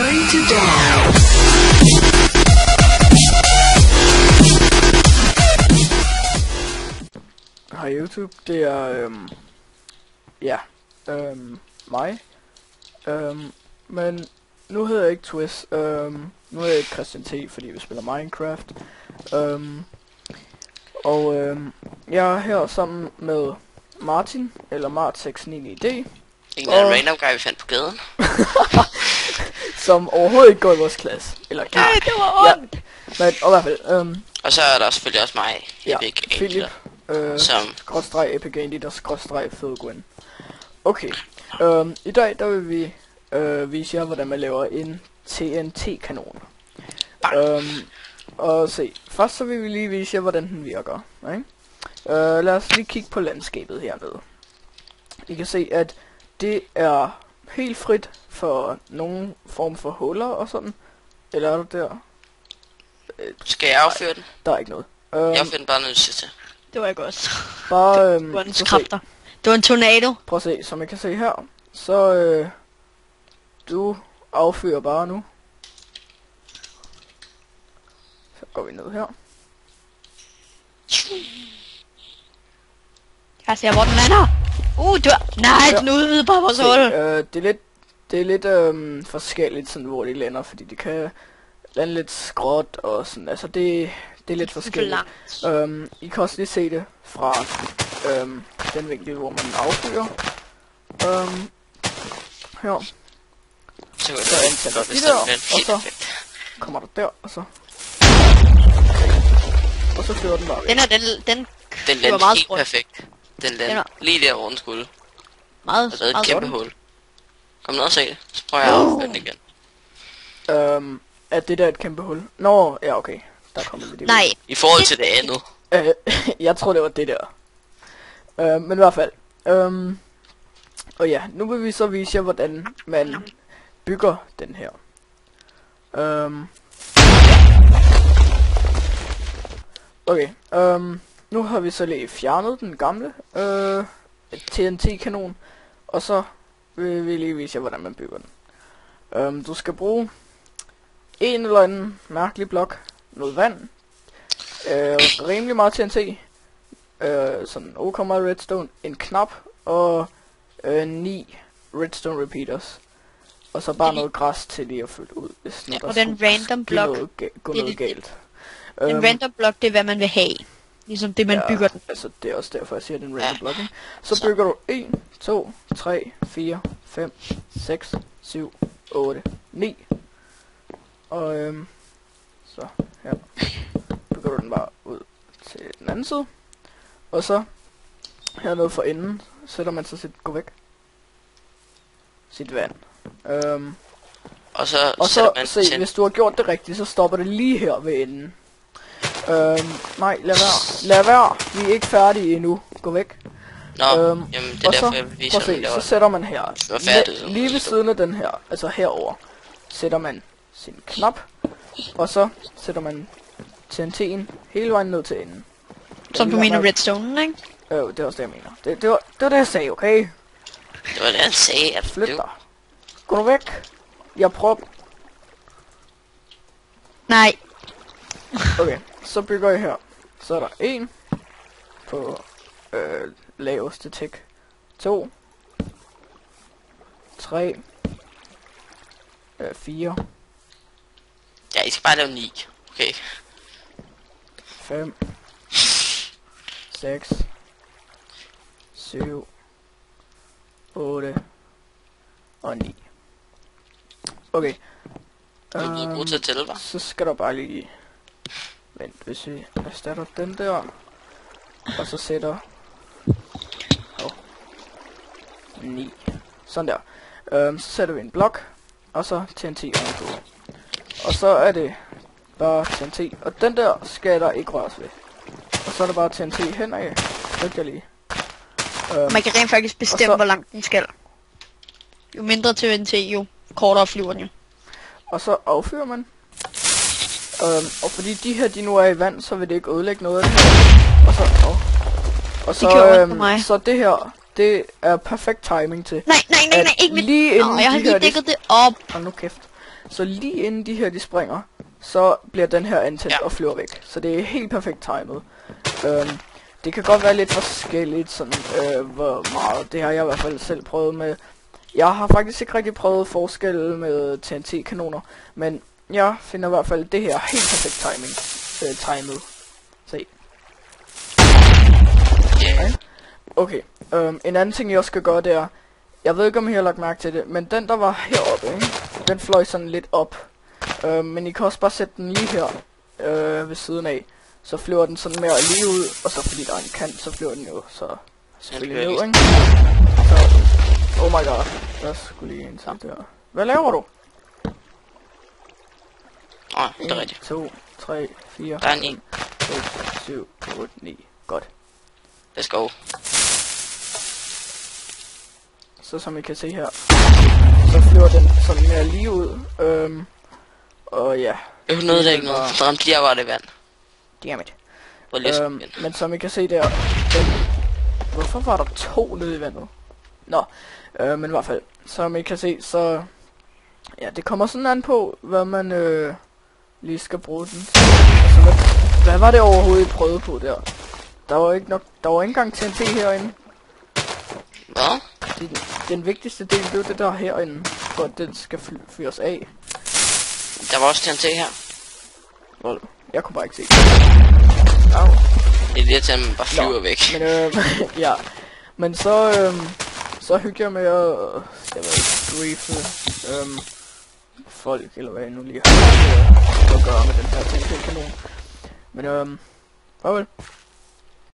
going to die. Hej YouTube, det er mig. Men nu hedder jeg ikke Twist. Nu er jeg ikke Christian T, fordi vi spiller Minecraft. Jeg er her sammen med Martin, eller Mart69ID. En eller anden random guy, vi fandt på gaden. Som overhovedet ikke går i vores klasse. Eller nej, det var ondt. Ja, men og i hvert fald, og så er der selvfølgelig også mig, Epic Philip, som skråstreg Epic Andy, der skråstreg Fedgwen. Okay, i dag der vil vi vise jer, hvordan man laver en TNT-kanon. Og se, først så vil vi lige vise jer, hvordan den virker. Ikke? Lad os lige kigge på landskabet hernede. I kan se, at det er helt frit for nogen form for huller og sådan. Eller er der der? Skal jeg afføre den? Der er ikke noget. Jeg affører den bare, når du siger. Det var ikke også. Bare, det var en skræfter. Det var en tornado. Prøv at se, som I kan se her. Så du affyrer bare nu. Så går vi ned her. Jeg ser, hvor den lander. Nej, den udvider bare vores hul. Det er lidt forskelligt, sådan, hvor de lander, fordi de kan lande lidt skråt og sådan. Altså, det er lidt forskelligt. I kan også lige se det fra den vinkel, hvor man affyrer. Her. Så antænder de der, og så kommer der der, og så flyver den bare væk. Den lander helt perfekt. Den lander lige der, hvor den skulle. Meget, og der er et kæmpe hul. Kom ned og se det, så prøver jeg at afføre den igen. Er det der et kæmpe hul? Nå, ja okay. Der kommer det. Nej. I forhold til det andet. Jeg tror det var det der. Men i hvert fald. Og ja, nu vil vi så vise jer, hvordan man bygger den her. Okay, nu har vi så lige fjernet den gamle TNT-kanon, og så vil vi lige vise jer, hvordan man bygger den. Du skal bruge en eller anden mærkelig blok, noget vand, rimelig meget TNT, sådan OK meget redstone, en knap og 9 redstone repeaters. Og så bare noget græs til lige at fylde ud, hvis ja, og den random blok, gå noget galt. Den random blok, det er hvad man vil have. Ligesom det man bygger den. Altså det er også derfor jeg siger den random blok. Så bygger du 1, 2, 3, 4, 5, 6, 7, 8, 9. Og så her bygger du den bare ud til den anden side. Og så hernede for enden sætter man så gå væk sit vand. Og så se, hvis du har gjort det rigtigt, så stopper det lige her ved enden. Nej, lad være. Vi er ikke færdige endnu. Gå væk. Nå, jamen det er derfor jeg vil vise, hvordan det var. Så sætter man her. Lige ved siden af den her, altså herover, sætter man sin knap. Og så sætter man TNT'en hele vejen ned til enden. Som du mener redstone, ikke? Det er også det jeg mener. Det var det jeg sagde, okay? Det var det han sagde, at flyt dig. Gå nu væk. Jeg prøver. Nej. Okay, så bygger jeg her. Så er der 1 på laveste tick. 2 3 4. Ja, I skal bare lave 9. Okay. 5 6 7 8 og 9. Okay. Til at tælle, så skal der bare lige vent, hvis vi erstatter den der, og så sætter 9. Sådan der. Så sætter vi en blok, og så TNT ovenpå. Og så er det bare TNT, og den der skal der ikke røres ved. Og så er der bare TNT henad. Det lige. Man kan rent faktisk bestemme, hvor langt den skal. Jo mindre TNT, jo kortere flyver den jo. Og så affyrer man. Og fordi de her de nu er i vand, så vil det ikke ødelægge noget af det her. Så det her, det er perfekt timing til. Nej, ikke med. Lige inden jeg har lige dækket det op. Og nu kæft. Så lige inden de her de springer, så bliver den her antændt Ja. og flyver væk. Så det er helt perfekt timet. Det kan godt være lidt forskelligt, sådan, hvor meget. Det har jeg i hvert fald selv prøvet med. Jeg har faktisk ikke rigtig prøvet forskel med TNT-kanoner, men jeg finder i hvert fald det her helt perfekt timet. Se. Yeah. Okay, en anden ting jeg også skal gøre, det er, jeg ved ikke om I har lagt mærke til det, men den der var heroppe, ikke? Den fløj sådan lidt op. Men I kan også bare sætte den lige her ved siden af. Så flyver den sådan mere lige ud, og så fordi der er en kant, så flyver den jo så selvfølgelig ned, ikke? Så, oh my god, der skulle lige en ting der. Hvad laver du? Nej, det er 1, rigtigt. 2, 3, 4, Der er en 5, 6, 7, 8, 9. Godt. Let's go. Så som I kan se her, så flyver den sådan mere lige ud. Og ja. Jeg nåede det ikke noget. Så ramte lige var det vand. Dammit. Men som I kan se der, hvorfor var der 2 nede i vandet? Nå, men i hvert fald, som I kan se, så ja, det kommer sådan an på, hvad man lige skal bruge den. Altså, hvad var det overhovedet, I prøvede på der? Der var ikke engang TNT herinde. Hvad? Den vigtigste del, det er det der herinde, for at den skal fyres af. Der var også TNT her. Lol, jeg kunne bare ikke se det. Au. Det er det, at man bare flyver væk. Men ja. Men så hygger jeg med at, jeg ved ikke, briefe folk, eller hvad jeg nu lige har at gøre med den her TNT-kanon. Men farvel.